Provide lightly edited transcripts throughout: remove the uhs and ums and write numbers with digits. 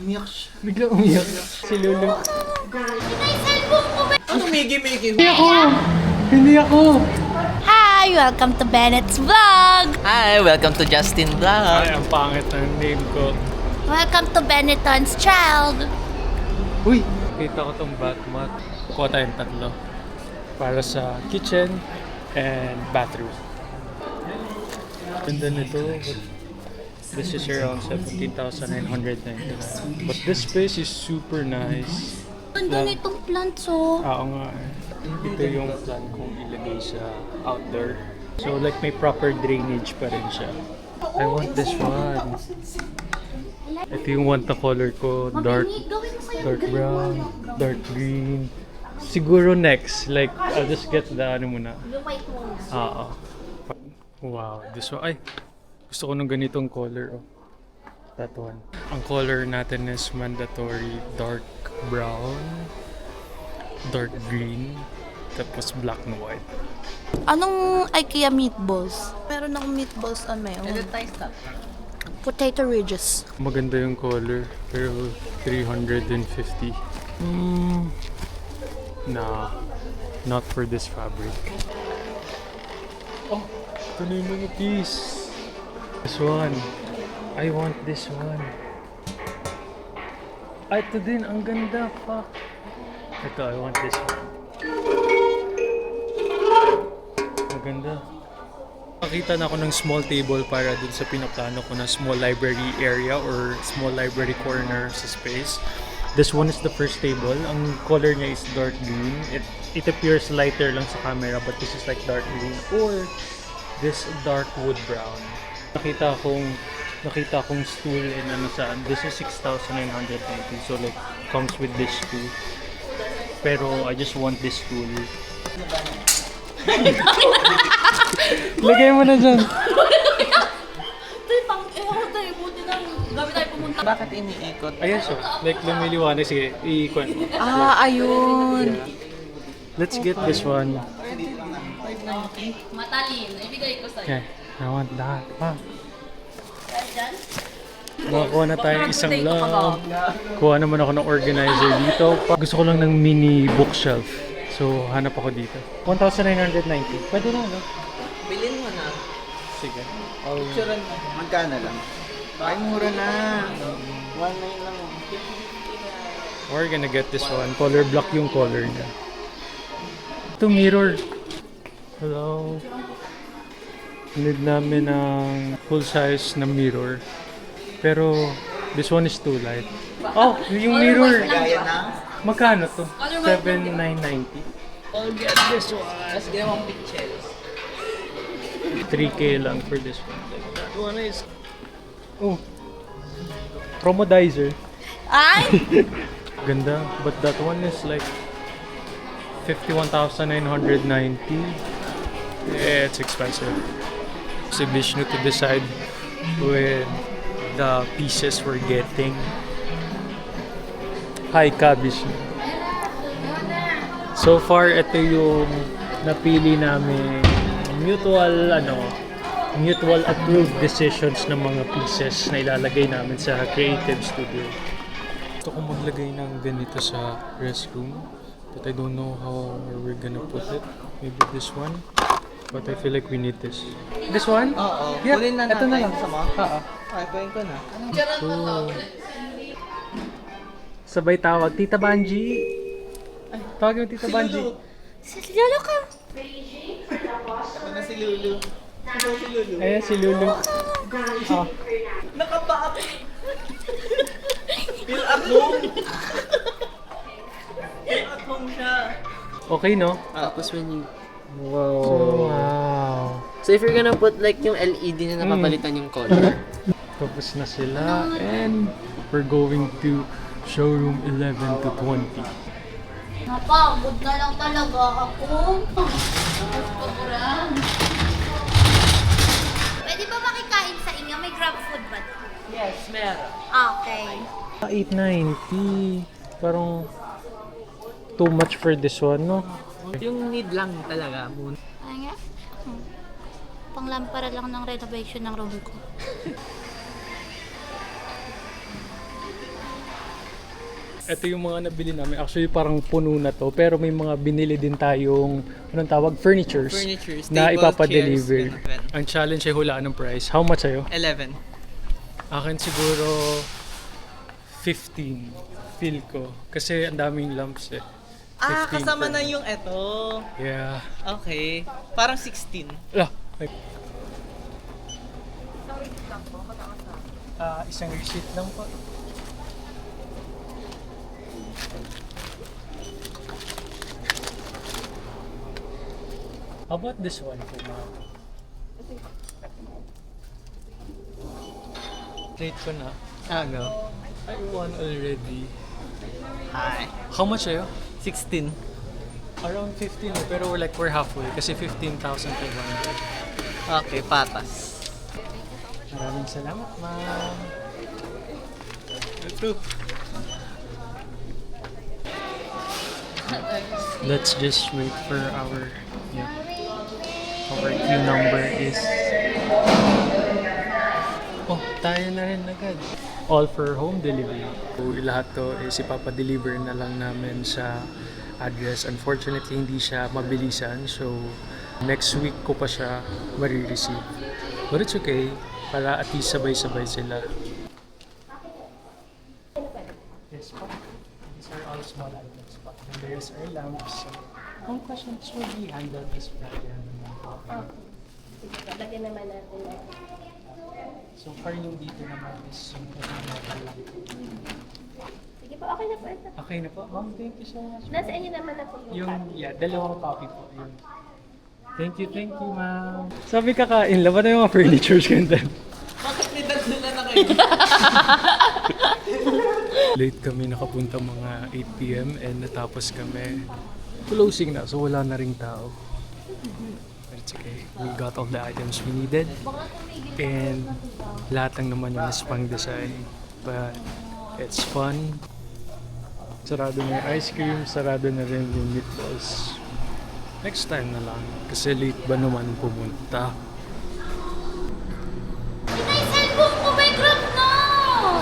Umiyak siya. Bigla umiyak. Si Lulu. Ano, Miggy? Hindi ako! Hindi ako! Hi! Welcome to Bennett's Vlog! Hi, welcome to Justin Vlog. Ay, ang pangit ng name ko. Welcome to Benetton's Child! Uy! Kita ko tong Batmat. Kuha tayong tatlo. Para sa kitchen and bathroom. Ganda nito. This is around 17,999. But this space is super nice. Ganda nitong plants oh. Oo nga eh. Ito yung plan kong ilagay sa outdoor. So like may proper drainage pa rin siya. I want this one. Ito yung want na color ko. Dark brown, dark green. Siguro next, like I'll just get the ano muna. The white ones. Oo. Wow, this one. Ay, gusto ko ng ganitong color. Oh. That one. Ang color natin is mandatory dark brown, dark green, tapos black and white. Anong IKEA meatballs? Meron akong meatballs on my own. Potato ridges. Maganda yung color, pero 350. Nah, not for this fabric. Oh, ito na yung mga piece. This one. I want this one. Ay, ito din. Ang ganda. Fuck. Ito, I want this one. Maganda. Nakita na ako ng small table para dun sa pinaplano ko na small library area or small library corner sa space. This one is the first table. Ang color niya is dark green. It appears lighter lang sa camera but this is like dark green or this dark wood brown. Nakita akong stool in ano saan. This is 6,990. So like comes with this too. Pero I just want this stool. Lagay mo na dyan. Bakit iniikot? Ayan siya. Like lumiliwanag. Sige, iikon. Ah, ayun. Let's get this one. Matalin. Ibigay ko sa'yo. Okay, I want that. Nakakuha na tayo isang lamp. Kuha naman ako ng organizer dito. Gusto ko lang ng mini bookshelf. So, hanap ako dito. 1,990. Pwede na, no? Bilhin mo na. Sige. Picturean mo. Magkano lang? Ay, mura na. 1.9 lang. We're gonna get this one. Color block yung color niya. Ito, mirror. Hello. Need namin ng full size na mirror. Pero, this one is too light. Oh, yung mirror. Gaya na. Magkano to? 7,990. I'll get this one. Tapos ginawang pictures. 3K lang for this one. Like that one is... Oh. Promodizer. Ay! Ganda. But that one is like 51,990. It's expensive. Si Vishnu to decide with the pieces we're getting. Hi ka, Vishnu. So far, ito yung napili namin mutual approved decisions ng mga pieces na ilalagay namin sa creative studio. Gusto ko maglagay ng ganito sa restroom, but I don't know how we're gonna put it. Maybe this one, but I feel like we need this. This one? Oo. Yeah, Kulin na ito natin. na lang. Sama? Oo. Ay, gawin ko na. Oh. Sabay tawag, Tita Banji. Ay, tawagin mo Tita Banji. Si Lolo ka. Ako na si Lulu. Ito si Lulu. Ayan si Lulu. Oh. Nakabaak. Feel at home. Feel at home siya. Okay, no? Tapos when you... Wow. So if you're gonna put like yung LED na napapalitan yung color. Tapos na sila and we're going to showroom 11 to 20. Napagod na lang talaga ako. Pwede ba makikain sa inyo? May grab food ba? Yes, meron. Okay. 890. Parang too much for this one, no? Yung need lang talaga. Ay nga. Panglampara lang ng renovation ng room ko. Ito yung mga nabili namin. Actually, parang puno na to. Pero may mga binili din tayong, anong tawag? Furnitures. Na ipapadeliver. Ang challenge ay hulaan ng price. How much sa'yo? 11. Akin siguro 15. Feel ko. Kasi ang daming lamps eh. 15 Kasama per- na yung eto. Yeah. Okay. Parang 16. Like, isang receipt lang po. How about this one po, ma'am? Rate ko na. Go. I won already. Hi. How much sa'yo? 16. Around 15 pero we're halfway kasi 15,500. Okay, patas. Maraming salamat, ma'am. Ito. Let's just wait for our queue number is tayo na rin agad. All for home delivery. So, lahat to is ipapadeliver na lang namin sa address. Unfortunately, hindi siya mabilisan. So, next week ko pa siya marireceive. But it's okay. Para at least sabay-sabay sila. Yes po. These are all small items po. And there's our lamps. Kung questions will be handled this Friday. Lagyan naman natin na. So far yung dito naman is yung natin. Sige po, okay na po ito. Okay na po. Ma'am, thank you so much. Nasa inyo naman na po yung Yung, dalawang copy po. Yun. Thank you, ma'am. Sabi kakain, laban na yung mga furnitures ganda. Bakit may dadala na kayo? Late kami nakapunta mga 8 p.m. and natapos kami. Closing na, so wala na ring tao. But it's okay. We got all the items we needed. And lahat lang naman yung is pang design. But it's fun. Sarado na yung ice cream, sarado na rin yung meatballs. Next time na lang. Kasi late ba naman pumunta? Ay, cellphone ko, may grab na!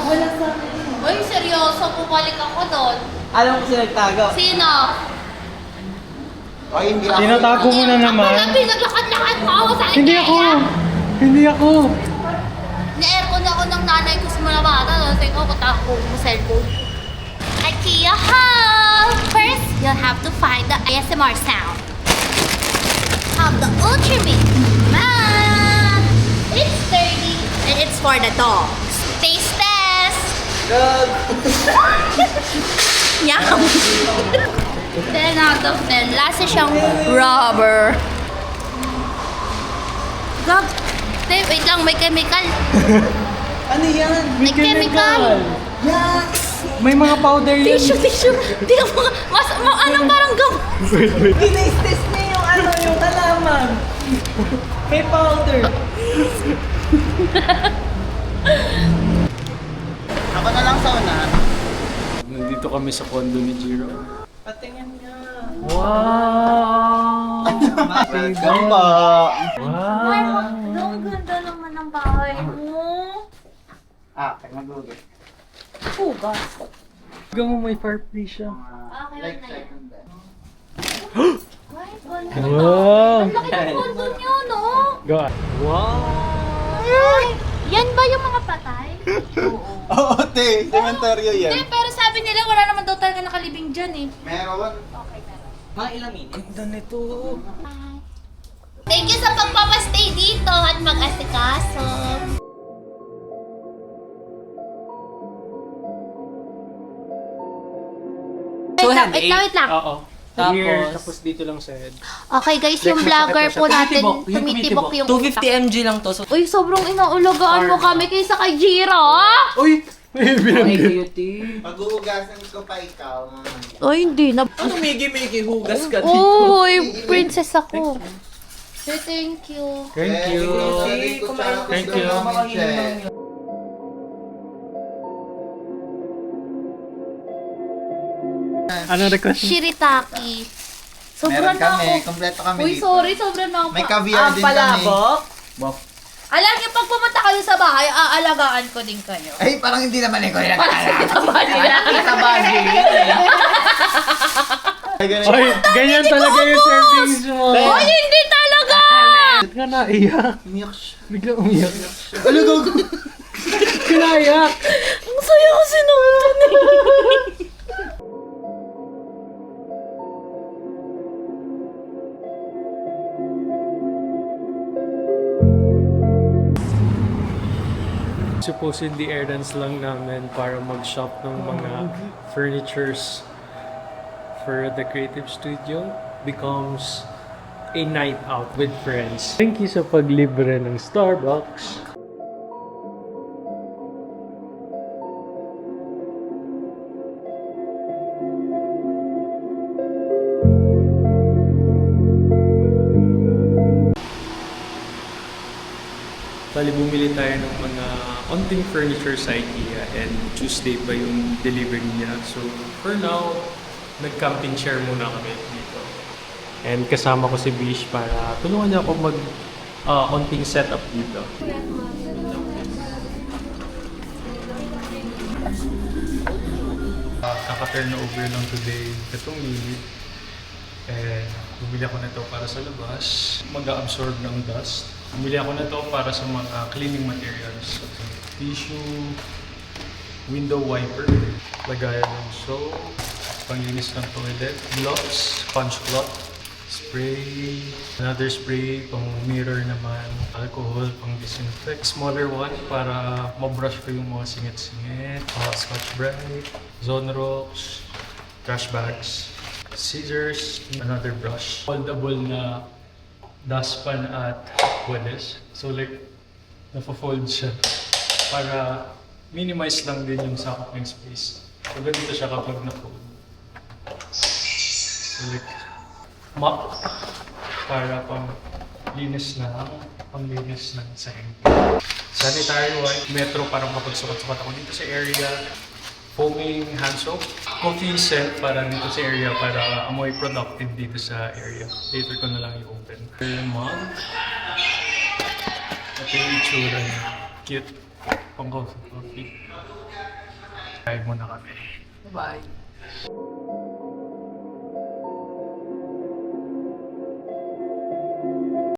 Wala sa akin. Uy, seryoso, bumalik ako doon. Alam ko sila nagtago. Sino? Ay, hindi ako. Tinatago mo na naman. Ako na pinaglakad-lakad mo ako sa Hindi ako! Hindi ako! Na-aircon ako ng nanay ko sa mga bata. Tapos ikaw, katako mo cellphone. IKEA haul! First, you'll have to find the ASMR sound. Have the ultimate man. It's sturdy and it's for the dogs. Taste test. Good. Yum. 10 out of 10. Lasa siyang rubber. Gag. Dave, wait lang, may chemical. Ano yan? May chemical. May mga powder yan. Tissue. Di ka ano parang gam. Ginis-test niya yung yung halaman. May powder. Ako na lang sa una. Nandito kami sa condo ni Jiro. Patingin niya. Wow! Welcome po. Wow! Ang ganda naman ng bahay mo. Kaya magulit. Hugas. Hanggang mo may fireplace siya. Okay Like na yan. second best. Ay, ganda. Wow! Ang laki ng condo niyo, no? Go! Wow! Ay, yan ba yung mga patay? Oo, te. Cementerio yan. Hindi, pero sabi nila wala naman daw talaga nakalibing dyan eh. Meron. Mga ilang minutes? Ganda nito. Thank you sa pagpapastay dito at mag-asikaso. Wait lang. Oo. Tapos- Here, tapos dito lang sa head. Okay guys, yung vlogger po natin, tumitibok yung 250 mg lang to. So, Uy, sobrang inaulagaan mo kami kaysa kay Jiro. Uy! May ay, binanggit. cutie. Pag-uugasan ko pa ikaw. Ay, hindi na. Ano, Miggy, hugas ka dito. Uy, princess ako. Say thank you. Thank you. Thank you. Anong request? Shiritaki. Sobra Meron na kami. ako. Kompleto kami Uy, dito. sorry, sobra na ako. May caviar din kami. palabok? Wow. Alam niyo, pag pumunta kayo sa bahay, aalagaan ko din kayo. Ay, parang hindi naman ikaw yung Wala sa kita ba nila? Kita ba Ay, ganun. Ay, ganyan talaga yung servings mo. Ay, hindi talaga! Ba't ka naiyak? Umiyak siya. Bigla umiyak. Ano gago? Kinayak! Ang saya kasi naman eh. Supposedly errands lang namin para mag-shop ng mga furnitures for the creative studio becomes a night out with friends. Thank you sa paglibre ng Starbucks. Bali, bumili tayo ng mga onting furniture sa IKEA and Tuesday pa yung delivery niya. So, for now, nag-camping chair muna kami dito. And kasama ko si Bish para tulungan niya ako onting setup dito. Kaka-turn over lang today itong unit. And bumili ako na ito para sa labas. Mag-absorb ng dust. Bumili ako na ito para sa mga cleaning materials. Tissue, window wiper, lagayan ng soap, panglinis ng toilet, gloves, punch cloth, spray, another spray, pang mirror naman, alcohol, pang disinfect, smaller one para mabrush ko yung mga singit-singit, Scotch Brite, Zonrox, trash bags, scissors, another brush, foldable na dustpan at walis. So like, nafa-fold siya para minimize lang din yung sakop ng space. So ganito siya kapag na-fold. So like, mop para panglinis ng sahig. Sanitary wipe, metro para makapagsukat-sukat ako dito sa area. Foaming hand soap, coffee scent para dito sa area para amoy productive dito sa area. Later ko na lang i-open. Mug. Ito yung itsura niya. Cute. Pang coffee. Kain muna kami. Bye.